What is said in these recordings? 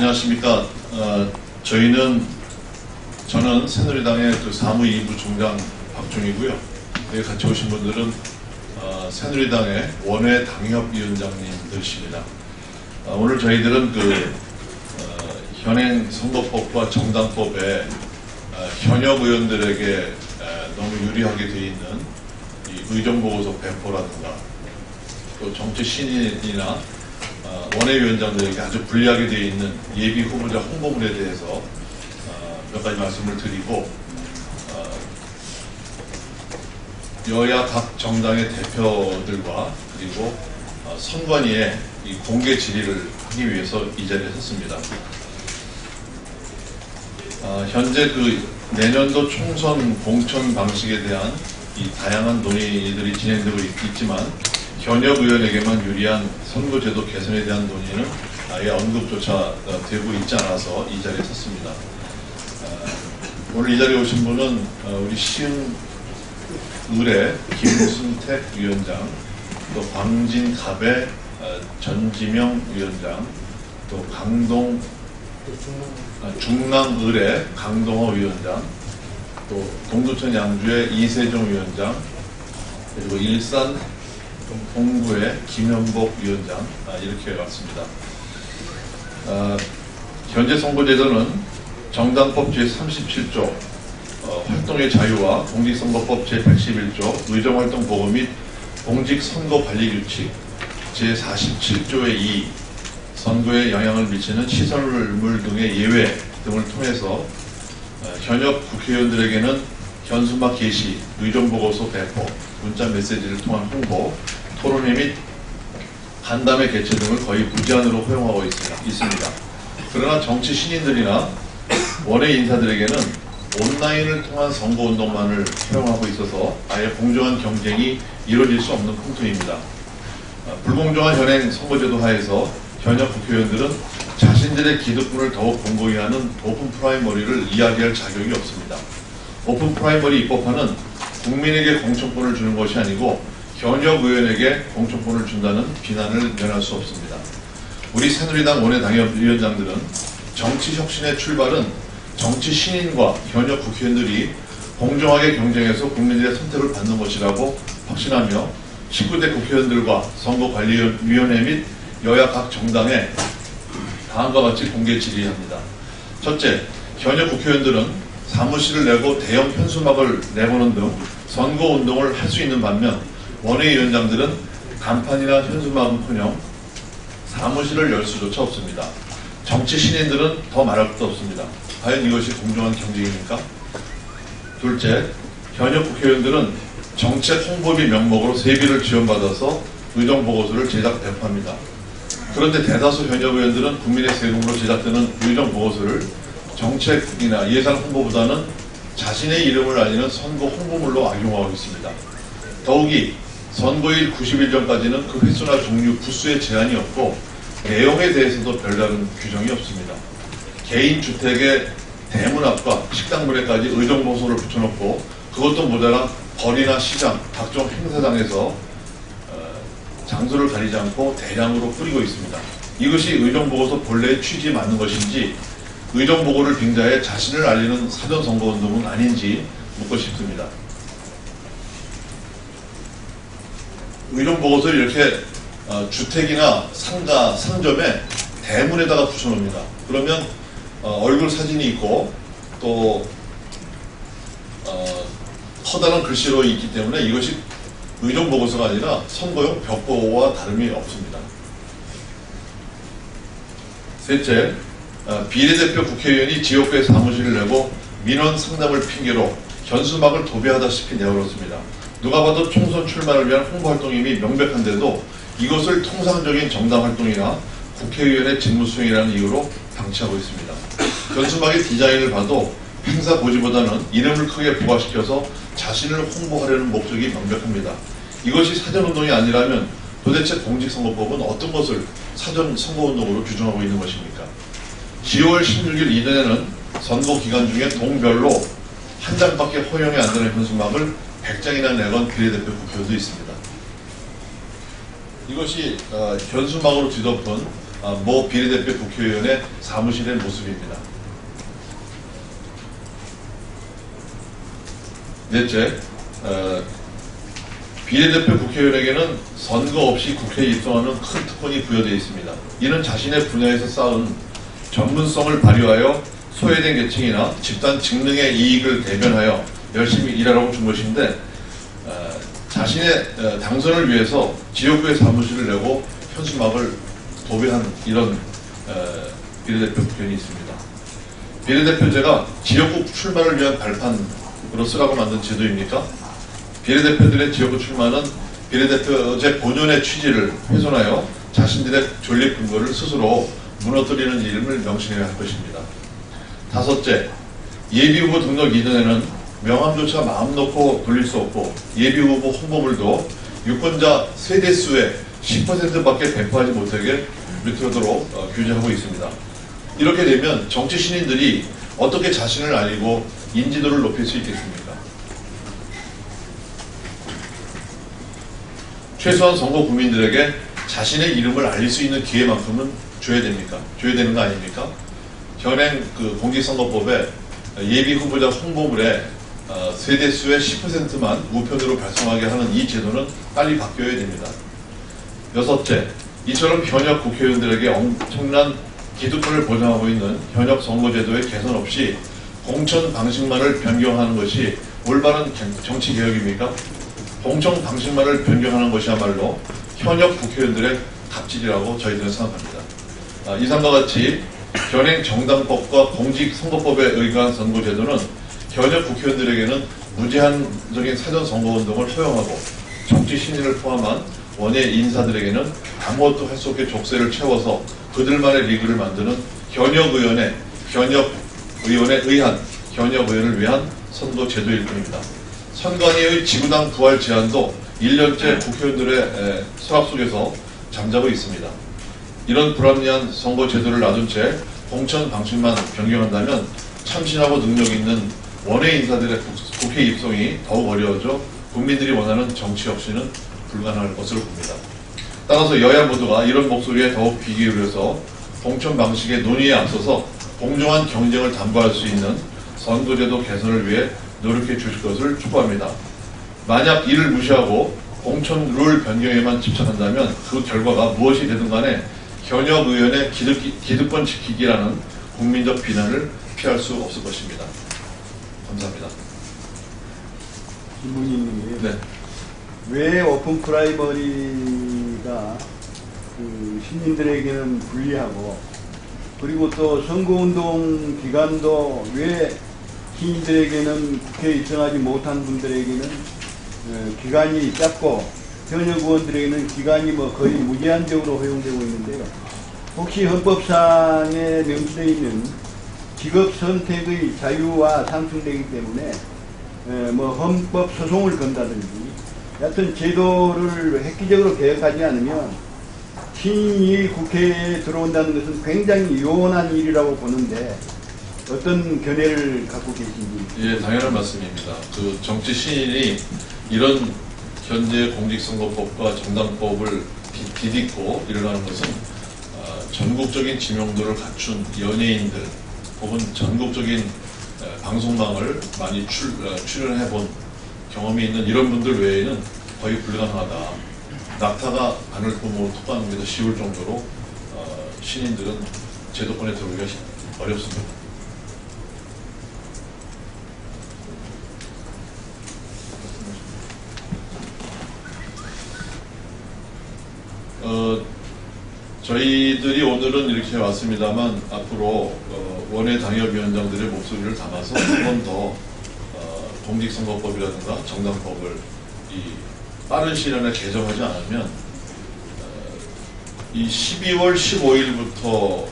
안녕하십니까. 저는 새누리당의 사무 2부 중장 박중이고요. 여기 같이 오신 분들은 새누리당의 원외 당협위원장님들이십니다. 오늘 저희들은 현행 선거법과 정당법에 현역 의원들에게 너무 유리하게 되어 있는 이 의정보고서 배포라든가 또 정치 신인이나 원외위원장들에게 아주 불리하게 되어 있는 예비 후보자 홍보물에 대해서 몇 가지 말씀을 드리고 여야 각 정당의 대표들과 그리고 선관위의 이 공개 질의를 하기 위해서 이 자리에 섰습니다. 현재 내년도 총선 공천 방식에 대한 이 다양한 논의들이 진행되고 있지만 현역 의원에게만 유리한 선거제도 개선에 대한 논의는 아예 언급조차 되고 있지 않아서 이 자리에 섰습니다. 오늘 이 자리에 오신 분은 우리 시흥 을의 김순택 위원장, 또 광진갑의 전지명 위원장, 또 중랑을의 강동호 위원장, 또 동두천 양주의 이세종 위원장, 그리고 일산 동구의 김현복 위원장, 이렇게 왔습니다. 현재 선거제도는 정당법 제37조 활동의 자유와 공직선거법 제111조 의정활동보고 및 공직선거관리규칙 제47조의 2 선거에 영향을 미치는 시설물 등의 예외 등을 통해서 현역 국회의원들에게는 현수막 게시, 의정보고서 배포, 문자 메시지를 통한 홍보, 토론회 및 간담회 개최 등을 거의 무제한으로 허용하고 있습니다. 그러나 정치 신인들이나 원외 인사들에게는 온라인을 통한 선거운동만을 허용하고 있어서 아예 공정한 경쟁이 이루어질 수 없는 풍토입니다. 불공정한 현행 선거제도 하에서 현역 국회의원들은 자신들의 기득권을 더욱 공고히 하는 오픈 프라이머리를 이야기할 자격이 없습니다. 오픈 프라이머리 입법화는 국민에게 공천권을 주는 것이 아니고 현역 의원에게 공천권을 준다는 비난을 면할 수 없습니다. 우리 새누리당 원외 당협위원장들은 정치 혁신의 출발은 정치 신인과 현역 국회의원들이 공정하게 경쟁해서 국민들의 선택을 받는 것이라고 확신하며 19대 국회의원들과 선거관리위원회 및 여야 각 정당에 다음과 같이 공개 질의합니다. 첫째, 현역 국회의원들은 사무실을 내고 대형 현수막을 내보는 등 선거운동을 할 수 있는 반면 원외위원장들은 간판이나 현수막은커녕 사무실을 열 수조차 없습니다. 정치 신인들은 더 말할 것도 없습니다. 과연 이것이 공정한 경쟁입니까? 둘째, 현역 국회의원들은 정책 홍보비 명목으로 세비를 지원받아서 의정보고서를 제작 배포합니다. 그런데 대다수 현역 의원들은 국민의 세금으로 제작되는 의정보고서를 정책이나 예산 홍보보다는 자신의 이름을 알리는 선거 홍보물로 악용하고 있습니다. 더욱이 선거일 90일 전까지는 그 횟수나 종류, 부수에 제한이 없고 내용에 대해서도 별다른 규정이 없습니다. 개인 주택의 대문 앞과 식당문에까지 의정보고서를 붙여놓고 그것도 모자라 거리나 시장, 각종 행사장에서 장소를 가리지 않고 대량으로 뿌리고 있습니다. 이것이 의정보고서 본래의 취지에 맞는 것인지 의정보고를 빙자해 자신을 알리는 사전선거운동은 아닌지 묻고 싶습니다. 의정보고서를 이렇게 주택이나 상가, 상점에 대문에다가 붙여놓습니다. 그러면 얼굴 사진이 있고 또 커다란 글씨로 있기 때문에 이것이 의정보고서가 아니라 선거용 벽보와 다름이 없습니다. 셋째, 비례대표 국회의원이 지역구에 사무실을 내고 민원 상담을 핑계로 현수막을 도배하다시피 내걸었습니다. 누가 봐도 총선 출마를 위한 홍보활동임이 명백한데도 이것을 통상적인 정당활동이나 국회의원의 직무수행이라는 이유로 방치하고 있습니다. 현수막의 디자인을 봐도 행사 고지보다는 이름을 크게 부각시켜서 자신을 홍보하려는 목적이 명백합니다. 이것이 사전운동이 아니라면 도대체 공직선거법은 어떤 것을 사전선거운동으로 규정하고 있는 것입니까? 10월 16일 이전에는 선거 기간 중에 동별로 한 장밖에 허용이 안 되는 현수막을 100장이나 내건 비례대표 국회의원도 있습니다. 이것이 현수막으로 뒤덮은 모 비례대표 국회의원의 사무실의 모습입니다. 넷째, 비례대표 국회의원에게는 선거 없이 국회에 입성하는 큰 특권이 부여되어 있습니다. 이는 자신의 분야에서 쌓은 전문성을 발휘하여 소외된 계층이나 집단 직능의 이익을 대변하여 열심히 일하라고 준 것인데, 자신의 당선을 위해서 지역구에 사무실을 내고 현수막을 도배한 이런 비례대표 국회의원이 있습니다. 비례대표제가 지역구 출마를 위한 발판으로 쓰라고 만든 제도입니까? 비례대표들의 지역구 출마는 비례대표제 본연의 취지를 훼손하여 자신들의 존립 근거를 스스로 무너뜨리는 일임을 명심해야 할 것입니다. 다섯째, 예비후보 등록 이전에는 명함조차 마음 놓고 돌릴 수 없고 예비후보 홍보물도 유권자 세대수의 10%밖에 배포하지 못하게 밑으로도록 규제하고 있습니다. 이렇게 되면 정치 신인들이 어떻게 자신을 알리고 인지도를 높일 수 있겠습니까? 최소한 선거 국민들에게 자신의 이름을 알릴 수 있는 기회만큼은 줘야 됩니까? 줘야 되는 거 아닙니까? 현행 공직선거법에 예비 후보자 홍보물에 세대수의 10%만 우편으로 발송하게 하는 이 제도는 빨리 바뀌어야 됩니다. 여섯째, 이처럼 현역 국회의원들에게 엄청난 기득권을 보장하고 있는 현역 선거제도의 개선 없이 공천 방식만을 변경하는 것이 올바른 정치개혁입니까? 공천 방식만을 변경하는 것이야말로 현역 국회의원들의 갑질이라고 저희들은 생각합니다. 이상과 같이 현행 정당법과 공직선거법에 의거한 선거제도는 현역 국회의원들에게는 무제한적인 사전선거운동을 허용하고 정치 신인을 포함한 원외 인사들에게는 아무것도 할 수 없게 족쇄를 채워서 그들만의 리그를 만드는 현역 의원에 의한 현역 의원을 위한 선거제도일 뿐입니다. 선관위의 지구당 부활 제안도 1년째 국회의원들의 수락 속에서 잠자고 있습니다. 이런 불합리한 선거제도를 놔둔 채 공천 방식만 변경한다면 참신하고 능력 있는 원외 인사들의 국회 입성이 더욱 어려워져 국민들이 원하는 정치 없이는 불가능할 것으로 봅니다. 따라서 여야 모두가 이런 목소리에 더욱 귀 기울여서 공천 방식의 논의에 앞서서 공정한 경쟁을 담보할 수 있는 선거제도 개선을 위해 노력해 주실 것을 촉구합니다. 만약 이를 무시하고 공천 룰 변경에만 집착한다면 그 결과가 무엇이 되든 간에 현역 의원의 기득권 지키기라는 국민적 비난을 피할 수 없을 것입니다. 감사합니다. 질문이 있는 게, 네. 왜 오픈 프라이머리가 시민들에게는 불리하고, 그리고 또 선거운동 기간도 왜 시민들에게는 국회에 입성하지 못한 분들에게는 기간이 짧고 현역 의원들에게는 기간이 거의 무제한적으로 허용되고 있는데요. 혹시 헌법상에 명시되어 있는 직업 선택의 자유와 상충되기 때문에 헌법 소송을 건다든지 여하튼 제도를 획기적으로 개혁하지 않으면 신인이 국회에 들어온다는 것은 굉장히 요원한 일이라고 보는데 어떤 견해를 갖고 계신지. 예, 당연한 말씀입니다. 정치 신인이 이런 현재 공직선거법과 정당법을 디딛고 일어나는 것은 전국적인 지명도를 갖춘 연예인들 혹은 전국적인 방송망을 많이 출연해본 경험이 있는 이런 분들 외에는 거의 불가능하다. 낙타가 바늘 구멍을 톡하는 게 더 쉬울 정도로 신인들은 제도권에 들어오기가 어렵습니다. 저희들이 오늘은 이렇게 왔습니다만 앞으로 원외 당협위원장들의 목소리를 담아서 한 번 더 공직선거법이라든가 정당법을 빠른 시일 안에 개정하지 않으면 이 12월 15일부터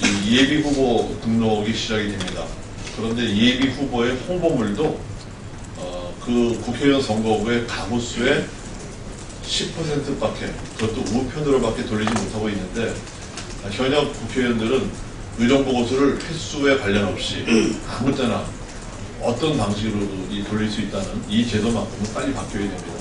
이 예비후보 등록이 시작이 됩니다. 그런데 예비후보의 홍보물도 그 국회의원 선거구의 가구수의 10%밖에, 그것도 우편으로밖에 돌리지 못하고 있는데 현역 국회의원들은 의정보고서를 횟수에 관련 없이 아무 때나 어떤 방식으로도 돌릴 수 있다는 이 제도만큼은 빨리 바뀌어야 됩니다.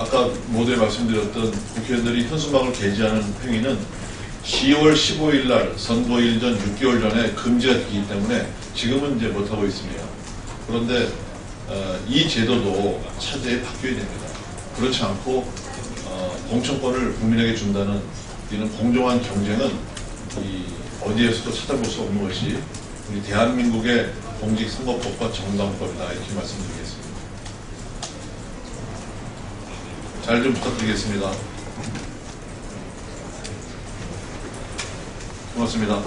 아까 모두에 말씀드렸던 국회의원들이 현수막을 게시하는 행위는 10월 15일 날 선거일 전 6개월 전에 금지가 되기 때문에 지금은 이제 못하고 있습니다. 그런데 이 제도도 차제에 바뀌어야 됩니다. 그렇지 않고 공천권을 국민에게 준다는 이런 공정한 경쟁은 어디에서도 찾아볼 수 없는 것이 우리 대한민국의 공직선거법과 정당법이다, 이렇게 말씀드리겠습니다. 잘 좀 부탁드리겠습니다. 고맙습니다.